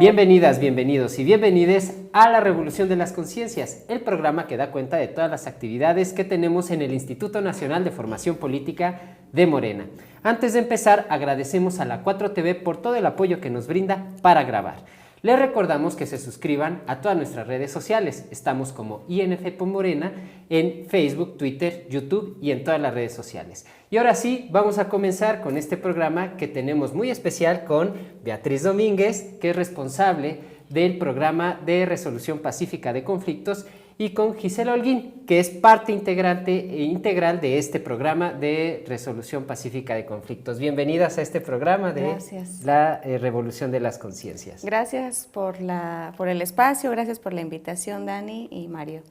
Bienvenidas, bienvenidos y bienvenides a La Revolución de las Conciencias, el programa que da cuenta de todas las actividades que tenemos en el Instituto Nacional de Formación Política de Morena. Antes de empezar, agradecemos a la 4TV por todo el apoyo que nos brinda para grabar. Les recordamos que se suscriban a todas nuestras redes sociales. Estamos como INF por Morena en Facebook, Twitter, YouTube y en todas las redes sociales. Y ahora sí, vamos a comenzar con este programa que tenemos muy especial con Beatriz Domínguez, que es responsable del programa de resolución pacífica de conflictos, y con Gisela Holguín, que es parte integrante e integral de este programa de resolución pacífica de conflictos. Bienvenidas a este programa de la Revolución de las Conciencias. Gracias por el espacio, gracias por la invitación, Dani y Mario.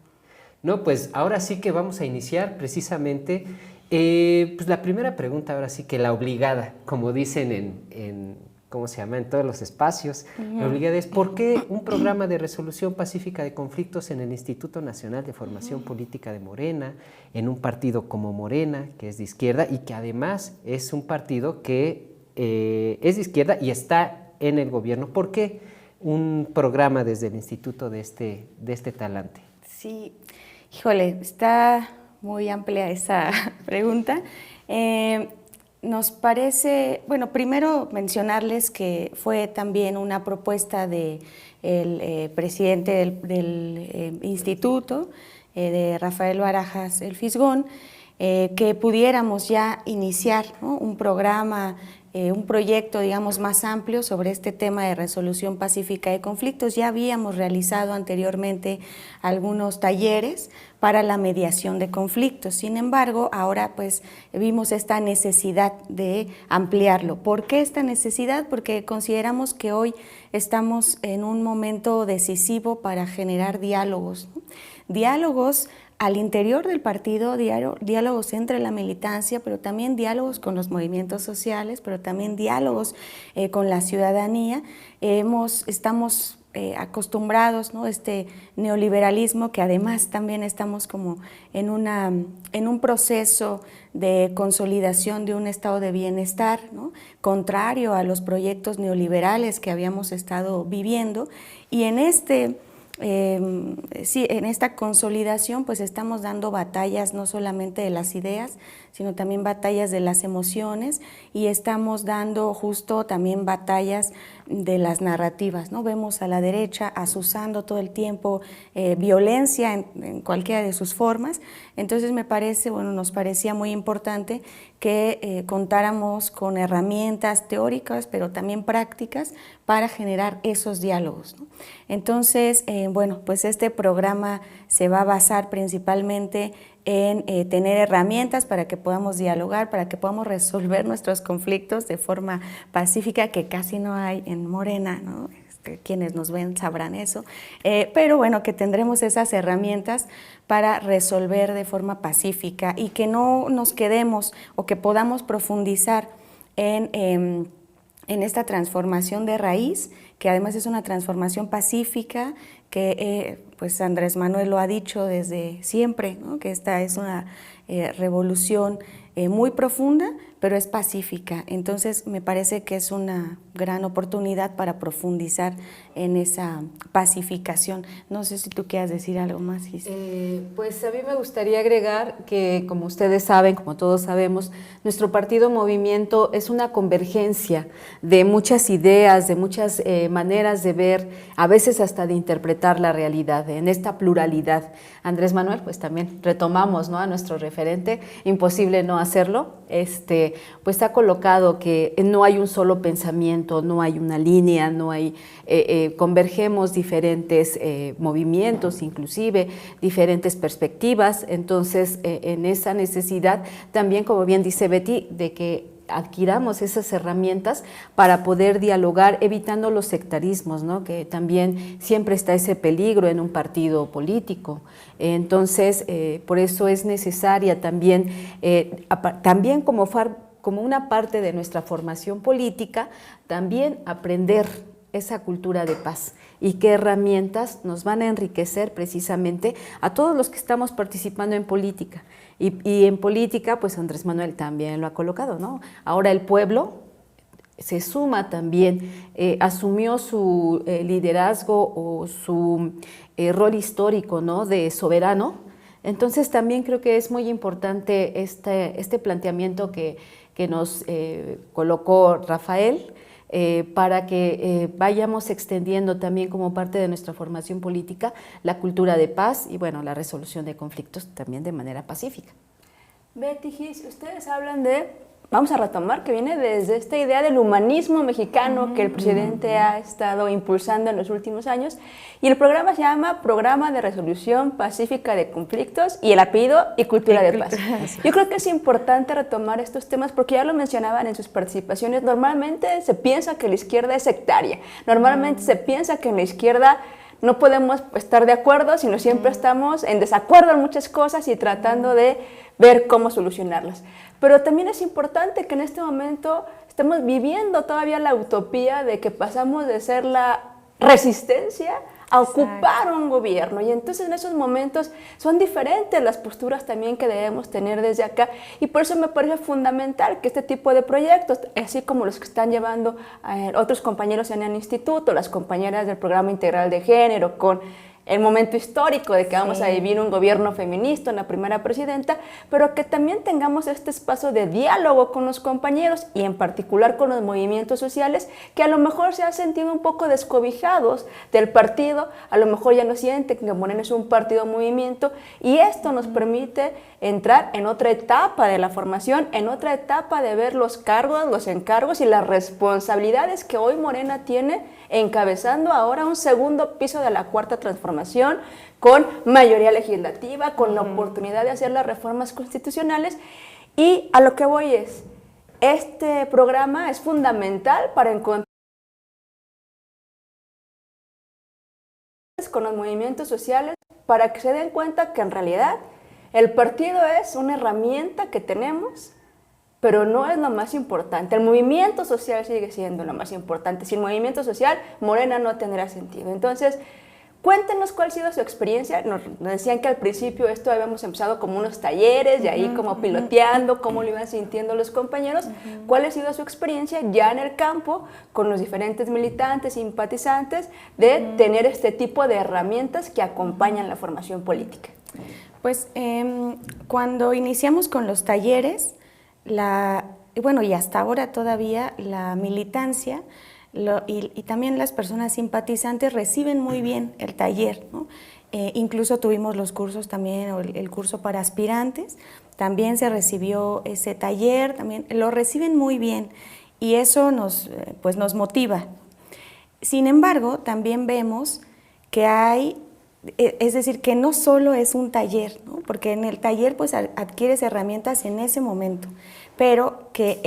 No, pues ahora sí que vamos a iniciar precisamente, pues la primera pregunta, ahora sí que la obligada, como dicen ¿cómo se llama? En todos los espacios. La obligada es: ¿por qué un programa de resolución pacífica de conflictos en el Instituto Nacional de Formación Política de Morena, en un partido como Morena, que es de izquierda y que además es un partido que es de izquierda y está en el gobierno? ¿Por qué un programa desde el instituto de este talante? Sí, híjole, está muy amplia esa pregunta. Nos parece, bueno, primero mencionarles que fue también una propuesta del presidente del instituto, de Rafael Barajas El Fisgón, que pudiéramos ya iniciar, ¿no?, un programa, un proyecto, digamos, más amplio sobre este tema de resolución pacífica de conflictos. Ya habíamos realizado anteriormente algunos talleres para la mediación de conflictos. Sin embargo, ahora pues vimos esta necesidad de ampliarlo. ¿Por qué esta necesidad? Porque consideramos que hoy estamos en un momento decisivo para generar diálogos, ¿no? Diálogos al interior del partido, diálogos entre la militancia, pero también diálogos con los movimientos sociales, pero también diálogos con la ciudadanía. Estamos acostumbrados, ¿no?, este neoliberalismo, que además también estamos como en un proceso de consolidación de un estado de bienestar, ¿no?, contrario a los proyectos neoliberales que habíamos estado viviendo, y en esta consolidación pues estamos dando batallas no solamente de las ideas, sino también batallas de las emociones, y estamos dando justo también batallas de las narrativas, ¿no? Vemos a la derecha azuzando todo el tiempo violencia en cualquiera de sus formas. Entonces nos parecía muy importante que contáramos con herramientas teóricas, pero también prácticas para generar esos diálogos, ¿no? Entonces, pues este programa se va a basar principalmente en tener herramientas para que podamos dialogar, para que podamos resolver nuestros conflictos de forma pacífica, que casi no hay en Morena, ¿no? Quienes nos ven sabrán eso, pero bueno, que tendremos esas herramientas para resolver de forma pacífica y que no nos quedemos, o que podamos profundizar en esta transformación de raíz, que además es una transformación pacífica, que pues Andrés Manuel lo ha dicho desde siempre, ¿no?, que esta es una revolución muy profunda, pero es pacífica. Entonces me parece que es una gran oportunidad para profundizar en esa pacificación. No sé si tú quieras decir algo más, Gis. Pues a mí me gustaría agregar que, como ustedes saben, como todos sabemos, nuestro partido Movimiento es una convergencia de muchas ideas, de muchas maneras de ver, a veces hasta de interpretar la realidad, en esta pluralidad. Andrés Manuel, pues también retomamos, ¿no?, a nuestro referente, imposible no hacerlo, pues ha colocado que no hay un solo pensamiento, no hay una línea, no hay, convergemos diferentes movimientos, inclusive diferentes perspectivas. Entonces, en esa necesidad también, como bien dice Betty, de que adquiramos esas herramientas para poder dialogar, evitando los sectarismos, ¿no?, que también siempre está ese peligro en un partido político. Entonces, por eso es necesaria también como una parte de nuestra formación política, también aprender esa cultura de paz, y qué herramientas nos van a enriquecer precisamente a todos los que estamos participando en política. Y en política, pues Andrés Manuel también lo ha colocado, ¿no? Ahora el pueblo se suma también, asumió su liderazgo o su rol histórico, ¿no?, de soberano. Entonces también creo que es muy importante este planteamiento que nos colocó Rafael, para que vayamos extendiendo también como parte de nuestra formación política la cultura de paz y bueno, la resolución de conflictos también de manera pacífica. Betty Gis, ustedes hablan de, vamos a retomar, que viene desde esta idea del humanismo mexicano que el presidente ha estado impulsando en los últimos años, y el programa se llama Programa de Resolución Pacífica de Conflictos y el apellido y Cultura de Paz. Yo creo que es importante retomar estos temas porque ya lo mencionaban en sus participaciones. Normalmente se piensa que la izquierda es sectaria, normalmente se piensa que en la izquierda no podemos estar de acuerdo, sino siempre estamos en desacuerdo en muchas cosas y tratando de ver cómo solucionarlas. Pero también es importante que en este momento estamos viviendo todavía la utopía de que pasamos de ser la resistencia a ocupar un gobierno, y entonces en esos momentos son diferentes las posturas también que debemos tener desde acá, y por eso me parece fundamental que este tipo de proyectos, así como los que están llevando otros compañeros en el instituto, las compañeras del programa integral de género, con el momento histórico de que vamos a vivir un gobierno feminista, una primera presidenta, pero que también tengamos este espacio de diálogo con los compañeros y en particular con los movimientos sociales que a lo mejor se han sentido un poco descobijados del partido, a lo mejor ya no sienten que Morena es un partido movimiento, y esto nos permite entrar en otra etapa de la formación, en otra etapa de ver los cargos, los encargos y las responsabilidades que hoy Morena tiene, encabezando ahora un segundo piso de la cuarta transformación, con mayoría legislativa, con la oportunidad de hacer las reformas constitucionales. Y a lo que voy es, este programa es fundamental para encontrar con los movimientos sociales, para que se den cuenta que en realidad el partido es una herramienta que tenemos, pero no es lo más importante. El movimiento social sigue siendo lo más importante. Sin movimiento social, Morena no tendrá sentido. Entonces, cuéntenos cuál ha sido su experiencia. Nos decían que al principio esto habíamos empezado como unos talleres, y ahí como piloteando, cómo lo iban sintiendo los compañeros. ¿Cuál ha sido su experiencia ya en el campo, con los diferentes militantes, simpatizantes, de tener este tipo de herramientas que acompañan la formación política? Pues cuando iniciamos con los talleres, y hasta ahora todavía la militancia y también las personas simpatizantes reciben muy bien el taller, ¿no? Incluso tuvimos los cursos también, el curso para aspirantes, también se recibió ese taller, también lo reciben muy bien, y eso nos motiva. Sin embargo, también vemos que es decir, que no solo es un taller, ¿no? Porque en el taller pues adquieres herramientas en ese momento, pero que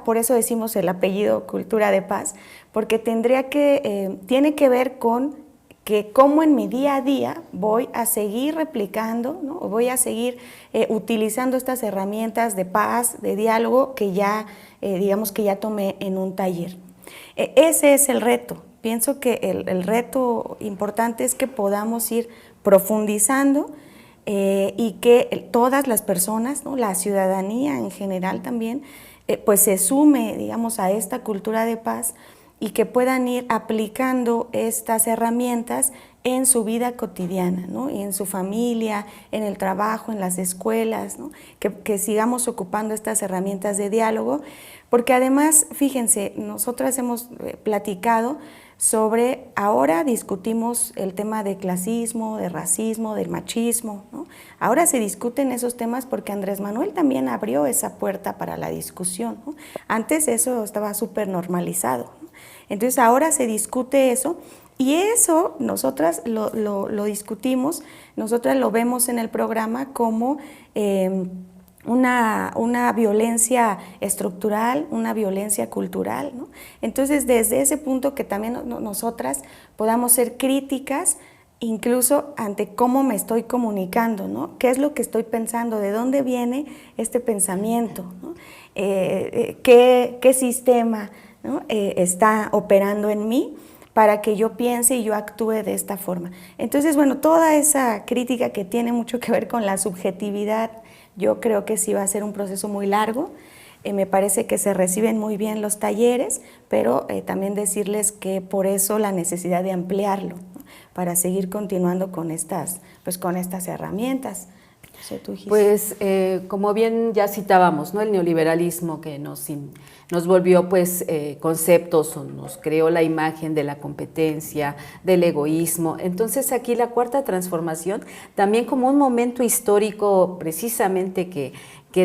por eso decimos el apellido Cultura de Paz, porque tiene que ver con que cómo en mi día a día voy a seguir replicando, ¿no? O voy a seguir utilizando estas herramientas de paz, de diálogo que ya, digamos que ya tomé en un taller. Ese es el reto. Pienso que el reto importante es que podamos ir profundizando y que todas las personas, ¿no? La ciudadanía en general también, pues se sume, digamos, a esta cultura de paz y que puedan ir aplicando estas herramientas en su vida cotidiana, ¿no? Y en su familia, en el trabajo, en las escuelas, ¿no? Que sigamos ocupando estas herramientas de diálogo, porque además, fíjense, nosotras hemos platicado ahora discutimos el tema de clasismo, de racismo, del machismo, ¿no? Ahora se discuten esos temas porque Andrés Manuel también abrió esa puerta para la discusión, ¿no? Antes eso estaba súper normalizado, ¿no? Entonces ahora se discute eso, y eso nosotras lo discutimos, nosotras lo vemos en el programa como una violencia estructural, una violencia cultural, ¿no? Entonces, desde ese punto que también nosotras podamos ser críticas, incluso ante cómo me estoy comunicando, ¿no? ¿Qué es lo que estoy pensando? ¿De dónde viene este pensamiento? ¿No? ¿Qué sistema, ¿no? Está operando en mí para que yo piense y yo actúe de esta forma? Entonces, bueno, toda esa crítica que tiene mucho que ver con la subjetividad, yo creo que sí va a ser un proceso muy largo. Me parece que se reciben muy bien los talleres, pero también decirles que por eso la necesidad de ampliarlo, ¿no? Para seguir continuando con estas herramientas. No sé, tú, Gis. Pues como bien ya citábamos, ¿no? El neoliberalismo que nos volvió pues conceptos, o nos creó la imagen de la competencia, del egoísmo. Entonces aquí la cuarta transformación, también como un momento histórico precisamente que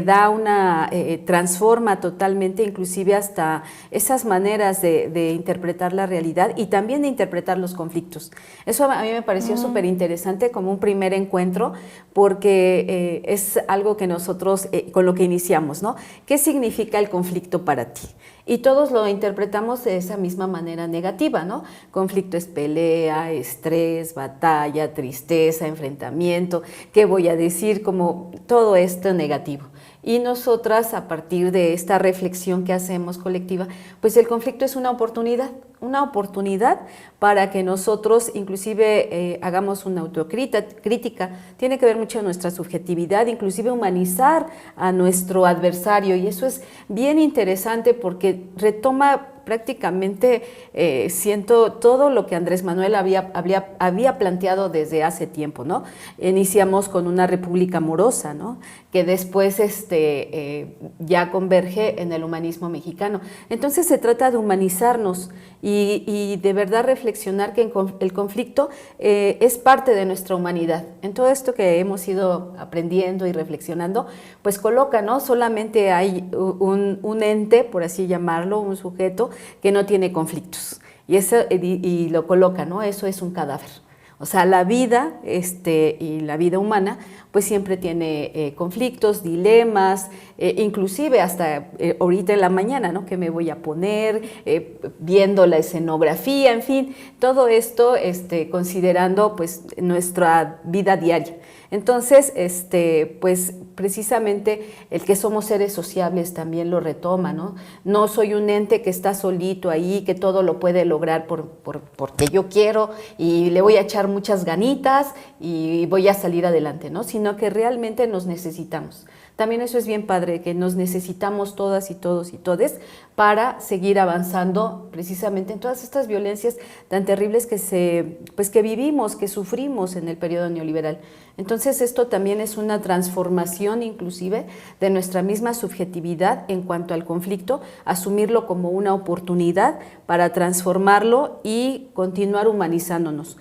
da transforma totalmente, inclusive hasta esas maneras de interpretar la realidad y también de interpretar los conflictos. Eso a mí me pareció súper interesante como un primer encuentro, porque es algo que nosotros, con lo que iniciamos, ¿no? ¿Qué significa el conflicto para ti? Y todos lo interpretamos de esa misma manera negativa, ¿no? Conflicto es pelea, estrés, batalla, tristeza, enfrentamiento, ¿qué voy a decir? Como todo esto negativo. Y nosotras, a partir de esta reflexión que hacemos colectiva, pues el conflicto es una oportunidad para que nosotros inclusive hagamos una autocrítica. Tiene que ver mucho con nuestra subjetividad, inclusive humanizar a nuestro adversario, y eso es bien interesante porque retoma prácticamente, siento todo lo que Andrés Manuel había planteado desde hace tiempo, ¿no? Iniciamos con una república amorosa, ¿no? Que después ya converge en el humanismo mexicano. Entonces se trata de humanizarnos y de verdad reflexionar que el conflicto es parte de nuestra humanidad. En todo esto que hemos ido aprendiendo y reflexionando, pues coloca, ¿no? Solamente hay un ente, por así llamarlo, un sujeto que no tiene conflictos, y lo coloca, ¿no? Eso es un cadáver. O sea, la vida y la vida humana pues siempre tiene conflictos, dilemas, inclusive hasta ahorita en la mañana, ¿no? ¿Qué me voy a poner? Viendo la escenografía, en fin, todo esto considerando pues nuestra vida diaria. Entonces, pues precisamente el que somos seres sociables también lo retoma, ¿no? No soy un ente que está solito ahí, que todo lo puede lograr porque yo quiero y le voy a echar muchas ganitas y voy a salir adelante, ¿no? Sino que realmente nos necesitamos. También eso es bien padre, que nos necesitamos todas y todos y todes para seguir avanzando precisamente en todas estas violencias tan terribles que vivimos, que sufrimos en el periodo neoliberal. Entonces esto también es una transformación inclusive de nuestra misma subjetividad en cuanto al conflicto, asumirlo como una oportunidad para transformarlo y continuar humanizándonos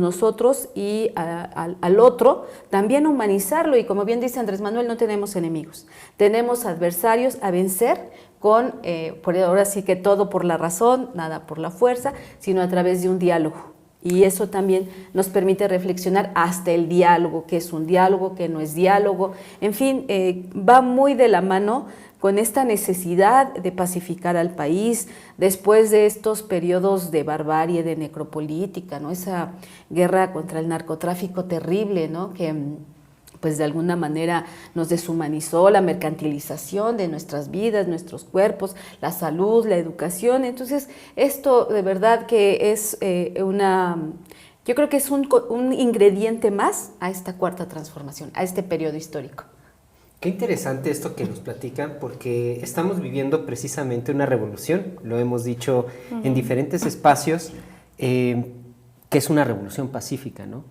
nosotros y al otro, también humanizarlo. Y como bien dice Andrés Manuel, no tenemos enemigos, tenemos adversarios a vencer con, por ahora sí que todo por la razón, nada por la fuerza, sino a través de un diálogo. Y eso también nos permite reflexionar hasta el diálogo, qué es un diálogo, qué no es diálogo. En fin, va muy de la mano con esta necesidad de pacificar al país después de estos periodos de barbarie, de necropolítica, ¿no? Esa guerra contra el narcotráfico terrible, ¿no? Que pues de alguna manera nos deshumanizó, la mercantilización de nuestras vidas, nuestros cuerpos, la salud, la educación. Entonces esto de verdad que es yo creo que es un ingrediente más a esta cuarta transformación, a este periodo histórico. Qué interesante esto que nos platican, porque estamos viviendo precisamente una revolución, lo hemos dicho en diferentes espacios, que es una revolución pacífica, ¿no?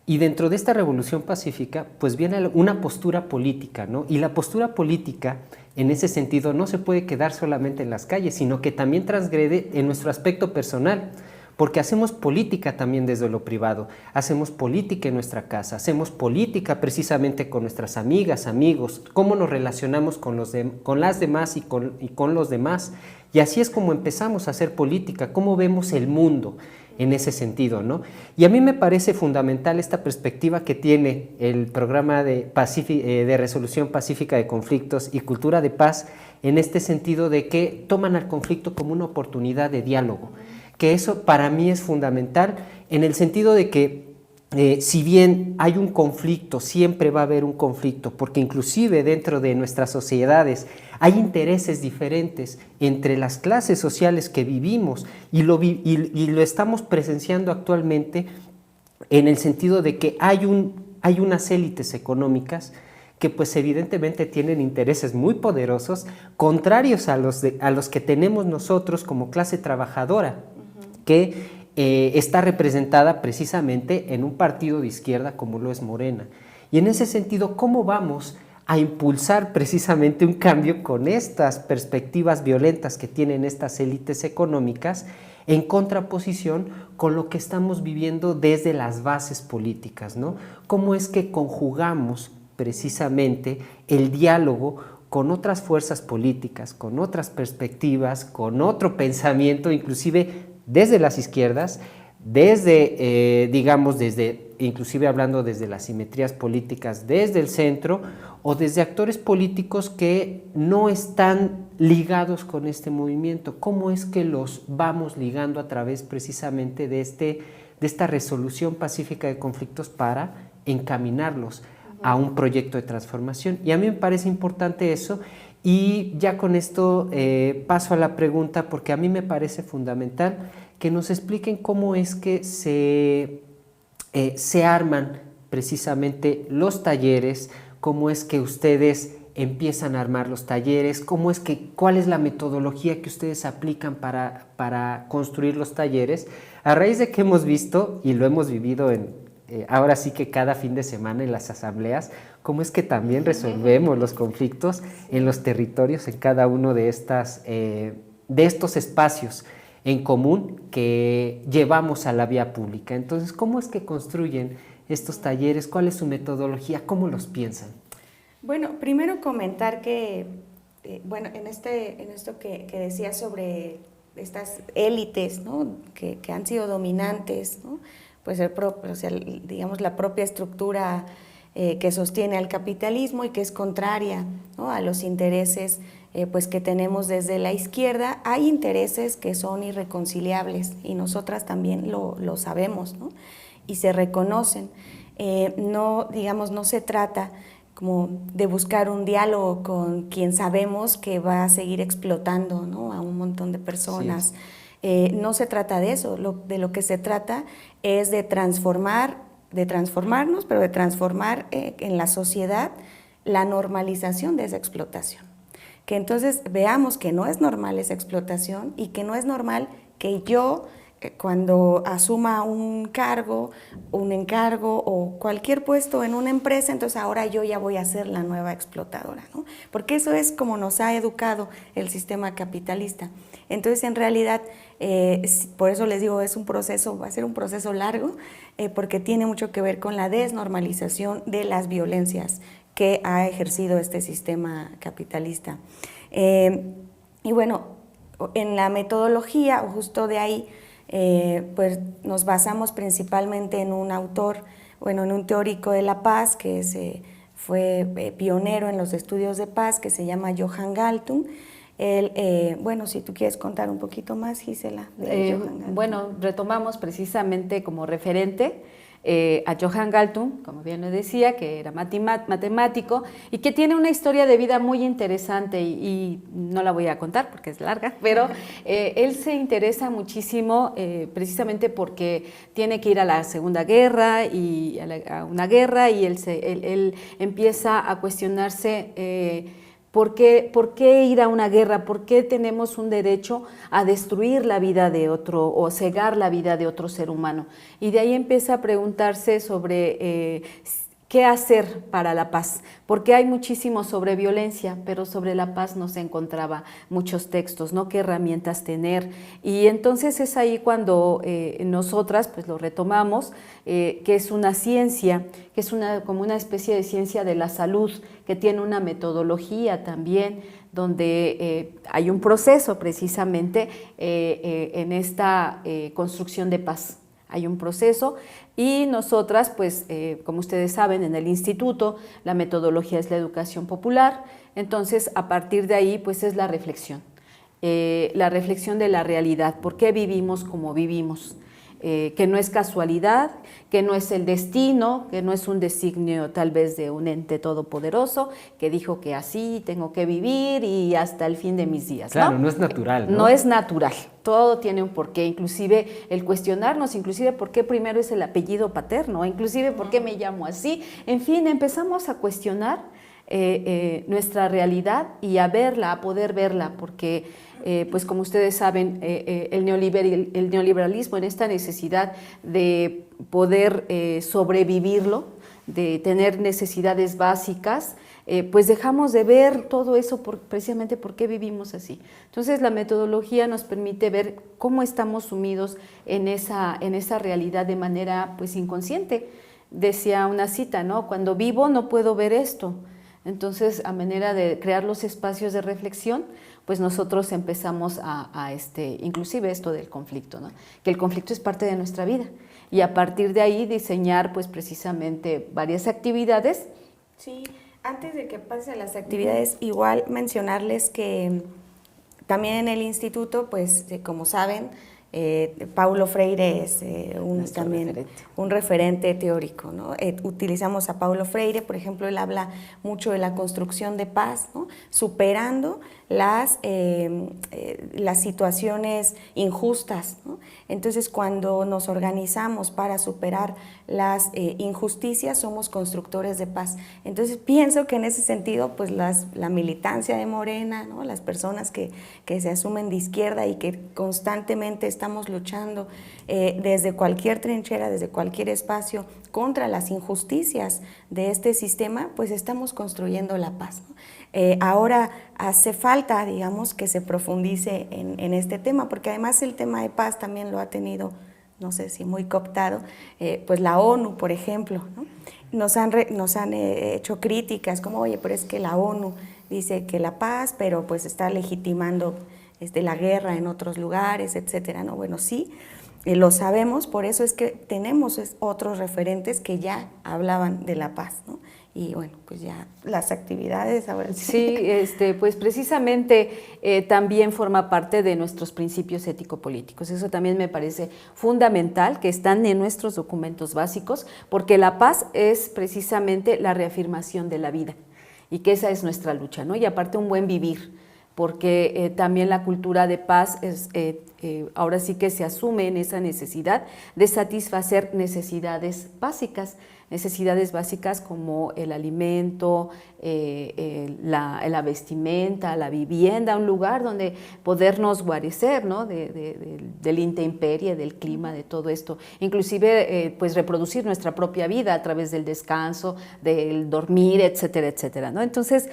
Y dentro de esta revolución pacífica, pues viene una postura política, ¿no? Y la postura política, en ese sentido, no se puede quedar solamente en las calles, sino que también transgrede en nuestro aspecto personal, porque hacemos política también desde lo privado, hacemos política en nuestra casa, hacemos política precisamente con nuestras amigas, amigos, cómo nos relacionamos con las demás y con los demás. Y así es como empezamos a hacer política, cómo vemos el mundo en ese sentido, ¿no? Y a mí me parece fundamental esta perspectiva que tiene el programa de resolución pacífica de conflictos y cultura de paz, en este sentido de que toman al conflicto como una oportunidad de diálogo, que eso para mí es fundamental en el sentido de que si bien hay un conflicto, siempre va a haber un conflicto, porque inclusive dentro de nuestras sociedades hay intereses diferentes entre las clases sociales que vivimos y lo estamos presenciando actualmente en el sentido de que hay unas élites económicas que pues evidentemente tienen intereses muy poderosos, contrarios a los que tenemos nosotros como clase trabajadora, que está representada precisamente en un partido de izquierda como lo es Morena. Y en ese sentido, ¿cómo vamos a impulsar precisamente un cambio con estas perspectivas violentas que tienen estas élites económicas en contraposición con lo que estamos viviendo desde las bases políticas, ¿no? ¿Cómo es que conjugamos precisamente el diálogo con otras fuerzas políticas, con otras perspectivas, con otro pensamiento, inclusive desde las izquierdas, desde, inclusive hablando desde las simetrías políticas, desde el centro o desde actores políticos que no están ligados con este movimiento? ¿Cómo es que los vamos ligando a través precisamente de esta resolución pacífica de conflictos para encaminarlos a un proyecto de transformación? Y a mí me parece importante eso, y ya con esto paso a la pregunta, porque a mí me parece fundamental que nos expliquen cómo es que se arman precisamente los talleres, cómo es que ustedes empiezan a armar los talleres, cuál es la metodología que ustedes aplican para construir los talleres, a raíz de que hemos visto y lo hemos vivido ahora sí que cada fin de semana en las asambleas, cómo es que también resolvemos los conflictos en los territorios, en cada uno de estos espacios en común que llevamos a la vía pública. Entonces, ¿cómo es que construyen estos talleres? ¿Cuál es su metodología? ¿Cómo los piensan? Bueno, primero comentar que, en esto que decía sobre estas élites, ¿no? que han sido dominantes, ¿no? Pues digamos la propia estructura que sostiene al capitalismo y que es contraria, ¿no? a los intereses pues que tenemos desde la izquierda. Hay intereses que son irreconciliables y nosotras también lo sabemos, ¿no? Y se reconocen. No se trata como de buscar un diálogo con quien sabemos que va a seguir explotando, ¿no? a un montón de personas. Sí. No se trata de eso, de lo que se trata es de transformarnos, pero de transformar en la sociedad la normalización de esa explotación. Que entonces veamos que no es normal esa explotación y que no es normal que yo, cuando asuma un cargo, un encargo o cualquier puesto en una empresa, entonces ahora yo ya voy a ser la nueva explotadora, ¿no? Porque eso es como nos ha educado el sistema capitalista. Entonces, en realidad, por eso les digo, va a ser un proceso largo, porque tiene mucho que ver con la desnormalización de las violencias que ha ejercido este sistema capitalista. Y bueno, en la metodología, justo de ahí, pues nos basamos principalmente en un autor, en un teórico de la paz que fue pionero en los estudios de paz, que se llama Johan Galtung. Él, si tú quieres contar un poquito más, Gisela. Retomamos precisamente como referente a Johan Galtung, como bien le decía, que era matemático y que tiene una historia de vida muy interesante y no la voy a contar porque es larga, pero él se interesa muchísimo precisamente porque tiene que ir a la Segunda Guerra y a una guerra, y él empieza a cuestionarse ¿por qué ir a una guerra? ¿Por qué tenemos un derecho a destruir la vida de otro o cegar la vida de otro ser humano? Y de ahí empieza a preguntarse sobre qué hacer para la paz, porque hay muchísimo sobre violencia, pero sobre la paz no se encontraba muchos textos, ¿no? ¿Qué herramientas tener? Y entonces es ahí cuando nosotras pues lo retomamos, que es una ciencia, que es como una especie de ciencia de la salud, que tiene una metodología también, donde hay un proceso precisamente en esta construcción de paz. Hay un proceso y nosotras, pues, como ustedes saben, en el instituto la metodología es la educación popular, entonces a partir de ahí, pues, es la reflexión de la realidad, por qué vivimos como vivimos, que no es casualidad, que no es el destino, que no es un designio tal vez de un ente todopoderoso que dijo que así tengo que vivir y hasta el fin de mis días. Claro, no es natural, ¿no? No es natural, todo tiene un porqué, inclusive el cuestionarnos, inclusive por qué primero es el apellido paterno, inclusive por qué me llamo así, en fin, empezamos a cuestionar nuestra realidad y a verla, a poder verla, porque pues como ustedes saben, el neoliberalismo en esta necesidad de poder sobrevivirlo, de tener necesidades básicas, pues dejamos de ver todo eso precisamente por qué vivimos así. Entonces la metodología nos permite ver cómo estamos sumidos en esa realidad de manera pues inconsciente. Decía una cita, ¿no? Cuando vivo no puedo ver esto. Entonces, a manera de crear los espacios de reflexión, pues nosotros empezamos inclusive esto del conflicto, ¿no? Que el conflicto es parte de nuestra vida y a partir de ahí diseñar pues precisamente varias actividades. Sí, antes de que pase a las actividades, igual mencionarles que también en el instituto, pues como saben, Paulo Freire es un referente teórico, ¿no? Utilizamos a Paulo Freire, por ejemplo, él habla mucho de la construcción de paz, ¿no? Superando las situaciones injustas, ¿no? Entonces, cuando nos organizamos para superar las injusticias, somos constructores de paz. Entonces, pienso que en ese sentido, pues la militancia de Morena, ¿no? Las personas que se asumen de izquierda y que constantemente estamos luchando desde cualquier trinchera, desde cualquier espacio, contra las injusticias de este sistema, pues estamos construyendo la paz, ¿no? Ahora hace falta, digamos, que se profundice en este tema, porque además el tema de paz también lo ha tenido, no sé si muy cooptado, pues la ONU, por ejemplo, ¿no? Nos han hecho críticas como, oye, pero es que la ONU dice que la paz, pero pues está legitimando la guerra en otros lugares, etcétera, ¿no? Bueno, sí, lo sabemos, por eso es que tenemos otros referentes que ya hablaban de la paz, ¿no? Y bueno, pues ya las actividades ahora sí. Sí, pues precisamente también forma parte de nuestros principios ético-políticos. Eso también me parece fundamental, que están en nuestros documentos básicos, porque la paz es precisamente la reafirmación de la vida y que esa es nuestra lucha, ¿no? Y aparte un buen vivir, porque también la cultura de paz ahora sí que se asume en esa necesidad de satisfacer necesidades básicas como el alimento, la vestimenta, la vivienda, un lugar donde podernos guarecer, ¿no? Del intemperie, del clima, de todo esto. Inclusive pues reproducir nuestra propia vida a través del descanso, del dormir, etcétera, etcétera, ¿no? Entonces,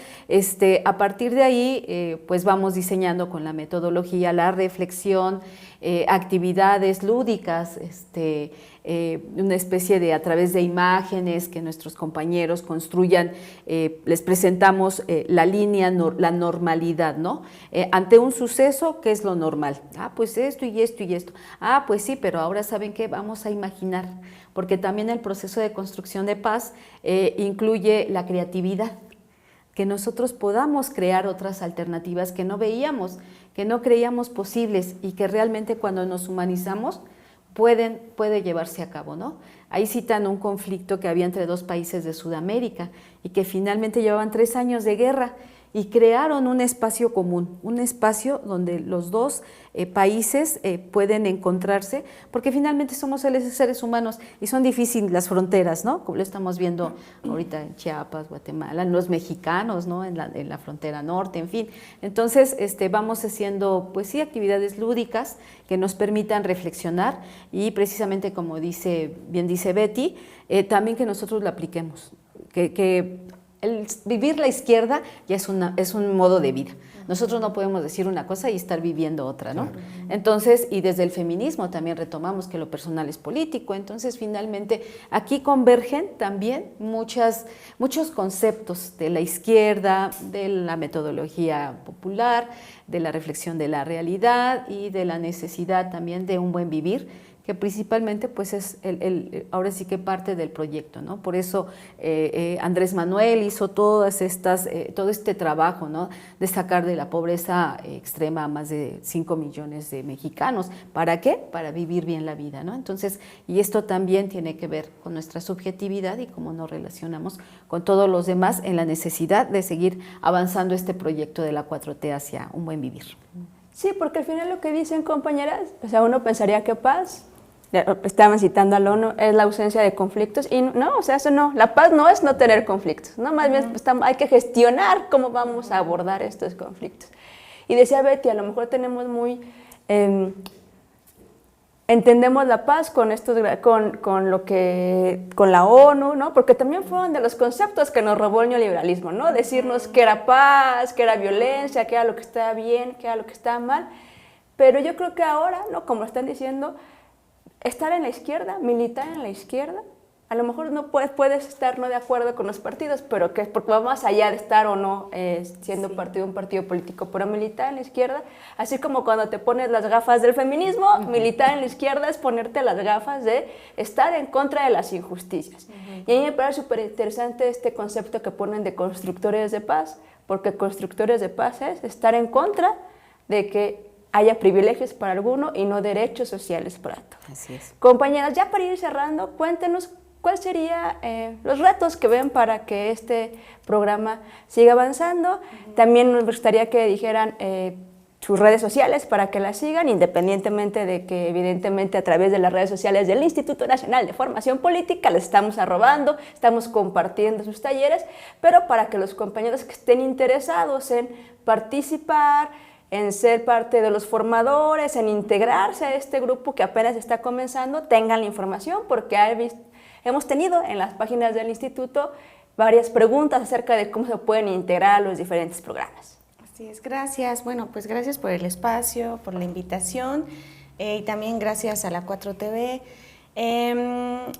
a partir de ahí pues vamos diseñando con la metodología la reflexión, actividades lúdicas, una especie de, a través de imágenes que nuestros compañeros construyan, les presentamos la línea, la normalidad, ¿no? Ante un suceso, ¿qué es lo normal? Ah, pues esto y esto y esto. Ah, pues sí, pero ahora ¿saben qué? Vamos a imaginar, porque también el proceso de construcción de paz incluye la creatividad, que nosotros podamos crear otras alternativas que no veíamos, que no creíamos posibles y que realmente cuando nos humanizamos puede llevarse a cabo, ¿no? Ahí citan un conflicto que había entre dos países de Sudamérica y que finalmente llevaban 3 años de guerra y crearon un espacio común, un espacio donde los dos países pueden encontrarse, porque finalmente somos seres humanos y son difíciles las fronteras, ¿no? Como lo estamos viendo ahorita en Chiapas, Guatemala, los mexicanos, ¿no? En la frontera norte, en fin. Entonces, vamos haciendo, pues sí, actividades lúdicas que nos permitan reflexionar y precisamente como bien dice Betty, también que nosotros lo apliquemos, que el vivir la izquierda ya es un modo de vida. Nosotros no podemos decir una cosa y estar viviendo otra, ¿no? Claro. Entonces, y desde el feminismo también retomamos que lo personal es político. Entonces, finalmente, aquí convergen también muchos conceptos de la izquierda, de la metodología popular, de la reflexión de la realidad y de la necesidad también de un buen vivir, que principalmente pues es ahora sí que parte del proyecto, ¿no? Por eso Andrés Manuel hizo todo este trabajo, ¿no? De sacar de la pobreza extrema a más de 5 millones de mexicanos. ¿Para qué? Para vivir bien la vida, ¿no? Entonces, y esto también tiene que ver con nuestra subjetividad y cómo nos relacionamos con todos los demás en la necesidad de seguir avanzando este proyecto de la 4T hacia un buen vivir. Sí, porque al final lo que dicen, compañeras, o sea, uno pensaría que paz estaban citando a la ONU, es la ausencia de conflictos, y no, o sea, eso no, la paz no es no tener conflictos, ¿no? Más bien hay que gestionar cómo vamos a abordar estos conflictos. Y decía Betty, a lo mejor tenemos entendemos la paz con la ONU, ¿no? Porque también fueron de los conceptos que nos robó el neoliberalismo, ¿no? Decirnos que era paz, que era violencia, que era lo que estaba bien, que era lo que estaba mal. Pero yo creo que ahora, ¿no? Como están diciendo, estar en la izquierda, militar en la izquierda, a lo mejor no puedes estar no de acuerdo con los partidos, pero que porque va más allá de estar o no siendo un partido político, pero militar en la izquierda, así como cuando te pones las gafas del feminismo, militar en la izquierda es ponerte las gafas de estar en contra de las injusticias. Y a mí me parece súper interesante este concepto que ponen de constructores de paz, porque constructores de paz es estar en contra de que haya privilegios para alguno y no derechos sociales para todos. Así es. Compañeras, ya para ir cerrando, cuéntenos cuáles serían los retos que ven para que este programa siga avanzando. También nos gustaría que dijeran sus redes sociales para que las sigan, independientemente de que evidentemente a través de las redes sociales del Instituto Nacional de Formación Política les estamos arrobando, estamos compartiendo sus talleres, pero para que los compañeros que estén interesados en participar, en ser parte de los formadores, en integrarse a este grupo que apenas está comenzando, tengan la información, porque hemos tenido en las páginas del instituto varias preguntas acerca de cómo se pueden integrar a los diferentes programas. Así es, gracias. Bueno, pues gracias por el espacio, por la invitación y también gracias a la 4TV.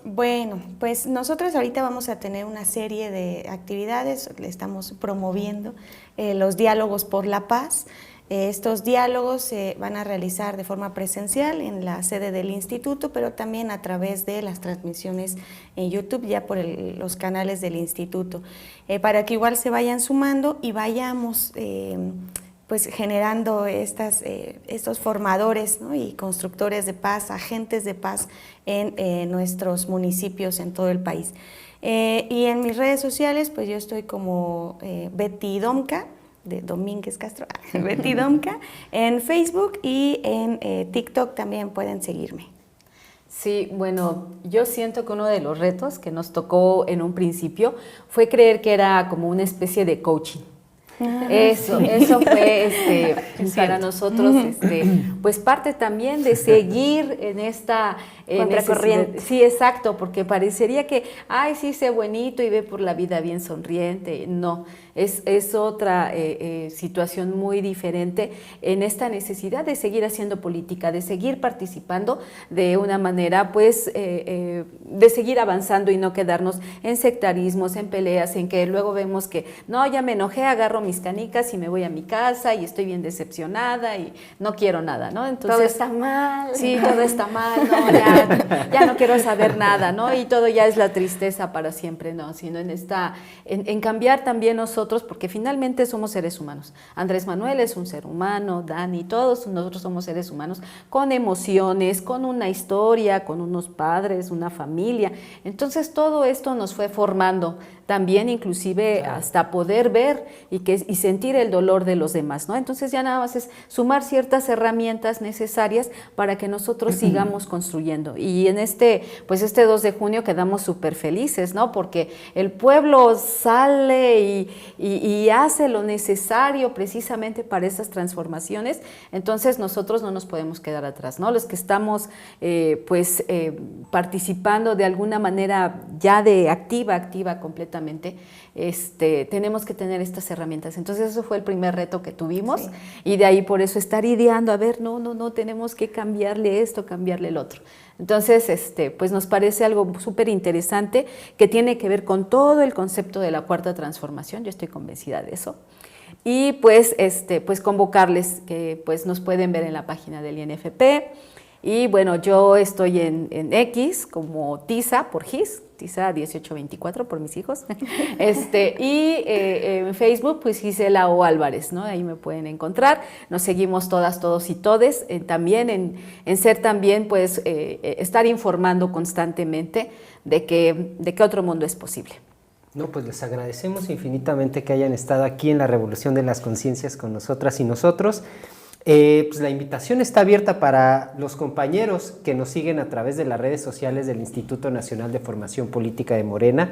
Bueno, pues nosotros ahorita vamos a tener una serie de actividades, le estamos promoviendo los diálogos por la paz. Estos diálogos se van a realizar de forma presencial en la sede del instituto, pero también a través de las transmisiones en YouTube, ya por los canales del instituto, para que igual se vayan sumando y vayamos pues generando estos formadores, ¿no? Y constructores de paz, agentes de paz en nuestros municipios en todo el país. Y en mis redes sociales, pues yo estoy como Betty Domka, de Domínguez Castro, Betty Domka, en Facebook y en TikTok también pueden seguirme. Sí, bueno, yo siento que uno de los retos que nos tocó en un principio fue creer que era como una especie de coaching. Eso fue para nosotros pues parte también de seguir en esta contracorriente. Sí, exacto, porque parecería que, ay, sí, sé bonito y ve por la vida bien sonriente. No, es otra situación muy diferente en esta necesidad de seguir haciendo política, de seguir participando de una manera, pues, de seguir avanzando y no quedarnos en sectarismos, en peleas, en que luego vemos que, no, ya me enojé, agarro mis canicas y me voy a mi casa y estoy bien decepcionada y no quiero nada, ¿no? Entonces, todo está mal. Sí, todo está mal, ¿no? Ya no quiero saber nada, ¿no? Y todo ya es la tristeza para siempre, ¿no? Sino en cambiar también nosotros, porque finalmente somos seres humanos. Andrés Manuel es un ser humano, Dani, todos nosotros somos seres humanos con emociones, con una historia, con unos padres, una familia. Entonces todo esto nos fue formando también, inclusive hasta poder ver y sentir el dolor de los demás, ¿no? Entonces ya nada más es sumar ciertas herramientas necesarias para que nosotros sigamos construyendo. Y en este 2 de junio quedamos súper felices, ¿no? Porque el pueblo sale y hace lo necesario precisamente para esas transformaciones. Entonces nosotros no nos podemos quedar atrás, ¿no? Los que estamos participando de alguna manera ya de activa completamente, tenemos que tener estas herramientas. Entonces eso fue el primer reto que tuvimos, sí. Y de ahí por eso estar ideando, a ver, no, tenemos que cambiarle esto, cambiarle el otro. Entonces, pues nos parece algo súper interesante que tiene que ver con todo el concepto de la Cuarta Transformación, yo estoy convencida de eso. Y pues convocarles que pues nos pueden ver en la página del INFP. Y bueno, yo estoy en X como Tisa por Gis, Tisa 1824 por mis hijos. Y en Facebook, pues Gisela O. Álvarez, ¿no? Ahí me pueden encontrar. Nos seguimos todas, todos y todes. También en ser también, pues, estar informando constantemente de que otro mundo es posible. No, pues les agradecemos infinitamente que hayan estado aquí en la Revolución de las Conciencias con nosotras y nosotros. Pues la invitación está abierta para los compañeros que nos siguen a través de las redes sociales del Instituto Nacional de Formación Política de Morena,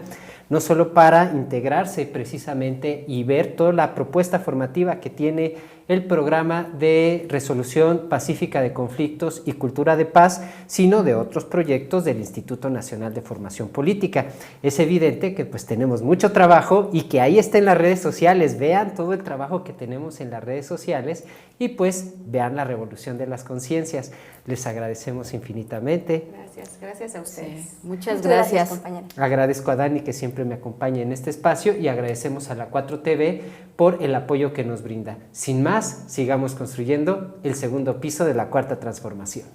no solo para integrarse precisamente y ver toda la propuesta formativa que tiene el programa de resolución pacífica de conflictos y cultura de paz, sino de otros proyectos del Instituto Nacional de Formación Política. Es evidente que pues tenemos mucho trabajo y que ahí está en las redes sociales, vean todo el trabajo que tenemos en las redes sociales y pues vean la revolución de las conciencias. Les agradecemos infinitamente. Gracias a ustedes. Sí, muchas gracias. compañera. Agradezco a Dani que siempre me acompaña en este espacio y agradecemos a la 4TV por el apoyo que nos brinda. Sin más, sigamos construyendo el segundo piso de la Cuarta Transformación.